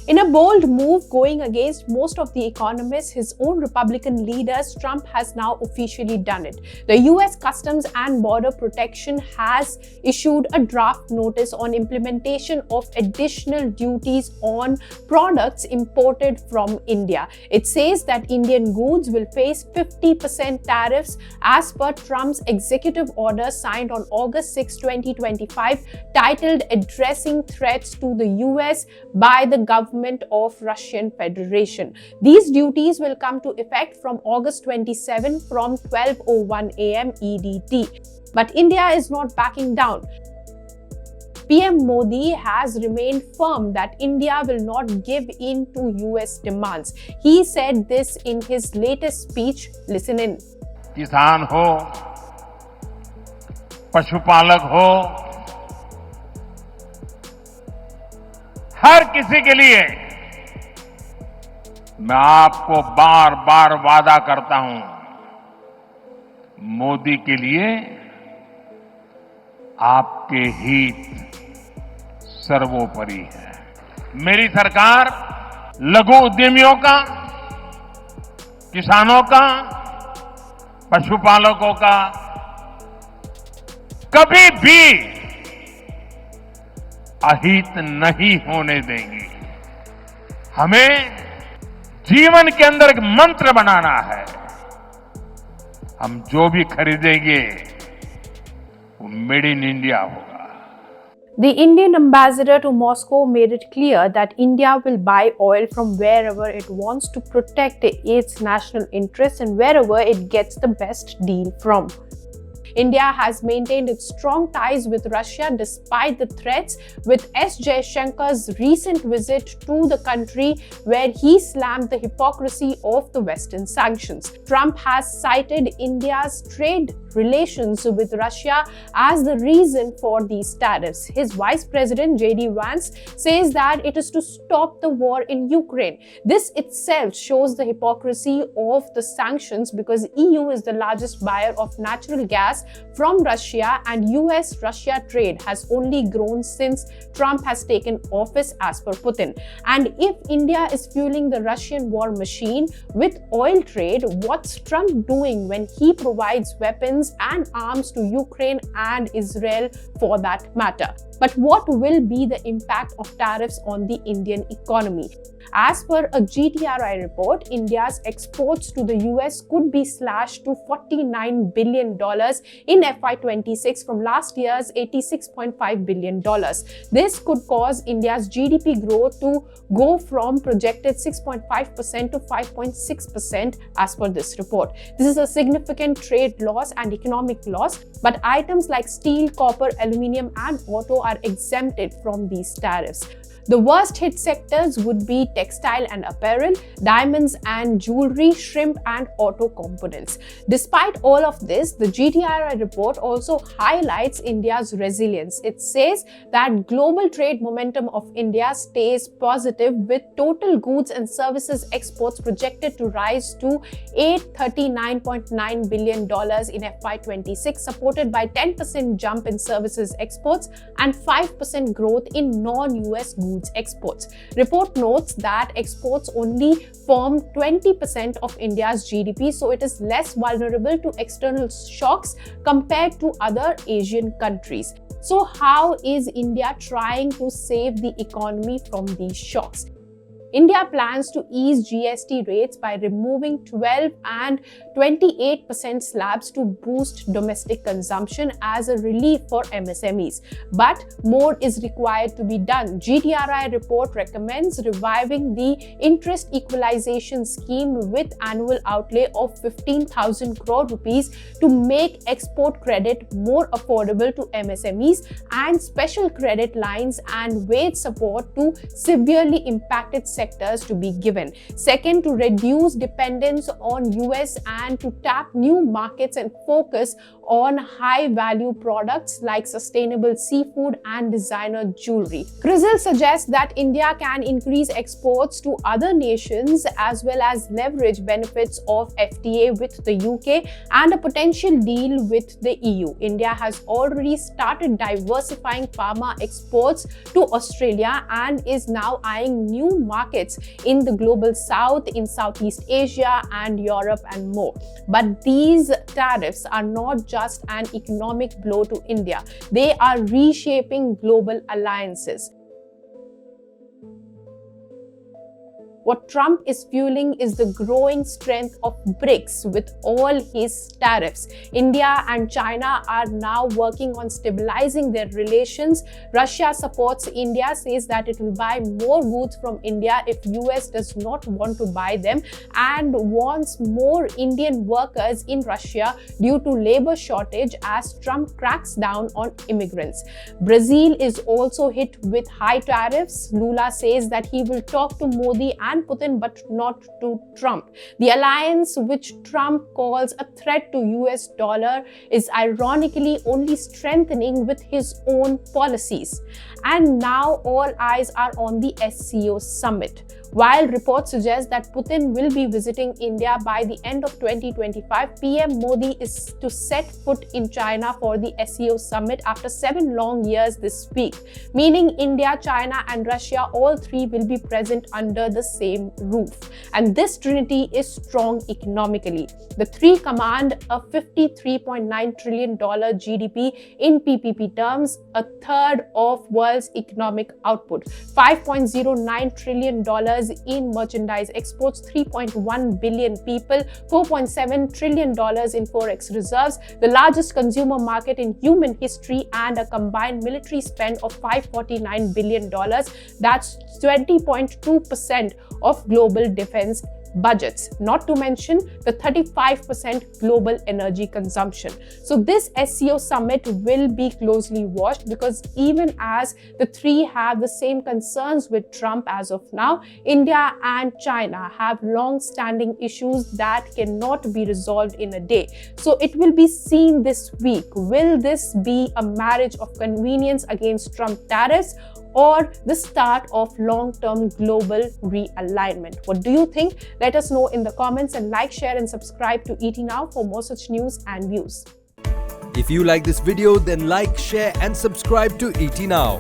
In a bold move going against most of the economists, his own Republican leaders, Trump has now officially done it. The US Customs and Border Protection has issued a draft notice on implementation of additional duties on products imported from India. It says that Indian goods will face 50% tariffs as per Trump's executive order signed on August 6, 2025, titled Addressing Threats to the US by the Government of Russian Federation. These duties will come to effect from August 27 from 12:01 AM EDT. But India is not backing down. PM Modi has remained firm that India will not give in to US demands. He said this in his latest speech. Listen in. किसान हो, पशुपालक हो, हर किसी के लिए मैं आपको बार बार वादा करता हूं, मोदी के लिए आपके हित सर्वोपरि है। मेरी सरकार लघु उद्यमियों का, किसानों का, पशुपालकों का कभी भी अहित नहीं होने देंगी। हमें जीवन के अंदर एक मंत्र बनाना है। हम जो भी खरीदेंगे वो मेड इन इंडिया होगा। The Indian ambassador to Moscow made it clear that India will buy oil from wherever it wants to protect its national interests and wherever it gets the best deal from. India has maintained its strong ties with Russia despite the threats, with S. Jaishankar's recent visit to the country where he slammed the hypocrisy of the Western sanctions. Trump has cited India's trade relations with Russia as the reason for these tariffs. His Vice President J.D. Vance says that it is to stop the war in Ukraine. This itself shows the hypocrisy of the sanctions because EU is the largest buyer of natural gas from Russia and US-Russia trade has only grown since Trump has taken office as per Putin. And if India is fueling the Russian war machine with oil trade, what's Trump doing when he provides weapons and arms to Ukraine and Israel for that matter? But what will be the impact of tariffs on the Indian economy? As per a GTRI report, India's exports to the US could be slashed to $49 billion in FY26 from last year's $86.5 billion. This could cause India's GDP growth to go from projected 6.5% to 5.6% as per this report. This is a significant trade loss and economic loss, but items like steel, copper, aluminium and auto are exempted from these tariffs. The worst hit sectors would be textile and apparel, diamonds and jewelry, shrimp and auto components. Despite all of this, the GTRI report also highlights India's resilience. It says that global trade momentum of India stays positive, with total goods and services exports projected to rise to $839.9 billion in FY26, supported by 10% jump in services exports and 5% growth in non-US goods exports. Report notes that exports only form 20% of India's GDP, so it is less vulnerable to external shocks compared to other Asian countries. So how is India trying to save the economy from these shocks? India plans to ease GST rates by removing 12 and 28% slabs to boost domestic consumption as a relief for MSMEs. But more is required to be done. GTRI report recommends reviving the interest equalization scheme with annual outlay of 15,000 crore rupees to make export credit more affordable to MSMEs and special credit lines and wage support to severely impacted sectors to be given. Second, to reduce dependence on US and to tap new markets and focus on high-value products like sustainable seafood and designer jewelry. CRISIL suggests that India can increase exports to other nations as well as leverage benefits of FTA with the UK and a potential deal with the EU. India has already started diversifying pharma exports to Australia and is now eyeing new markets in the global south, in Southeast Asia and Europe and more. But these tariffs are not just an economic blow to India. They are reshaping global alliances. What Trump is fueling is the growing strength of BRICS with all his tariffs. India and China are now working on stabilizing their relations. Russia supports India, says that it will buy more goods from India if US does not want to buy them, and wants more Indian workers in Russia due to labor shortage as Trump cracks down on immigrants. Brazil is also hit with high tariffs. Lula says that he will talk to Modi and Putin but not to Trump. The alliance, which Trump calls a threat to US dollar, is ironically only strengthening with his own policies. And now all eyes are on the SCO summit. While reports suggest that Putin will be visiting India by the end of 2025, PM Modi is to set foot in China for the SCO summit after 7 long years this week, meaning India, China and Russia, all three will be present under the same roof. And this trinity is strong economically. The three command a $53.9 trillion GDP in PPP terms, a third of world's economic output, $5.09 trillion in merchandise exports, 3.1 billion people, $4.7 trillion in forex reserves, the largest consumer market in human history, and a combined military spend of $549 billion. That's 20.2% of global defense budgets, not to mention the 35% global energy consumption. So this SCO summit will be closely watched, because even as the three have the same concerns with Trump as of now, India and China have long-standing issues that cannot be resolved in a day. So it will be seen this week. Will this be a marriage of convenience against Trump tariffs, or the start of long-term global realignment? What do you think? Let us know in the comments, and like, share and subscribe to ET Now for more such news and views. If you like this video, then like, share and subscribe to ET Now.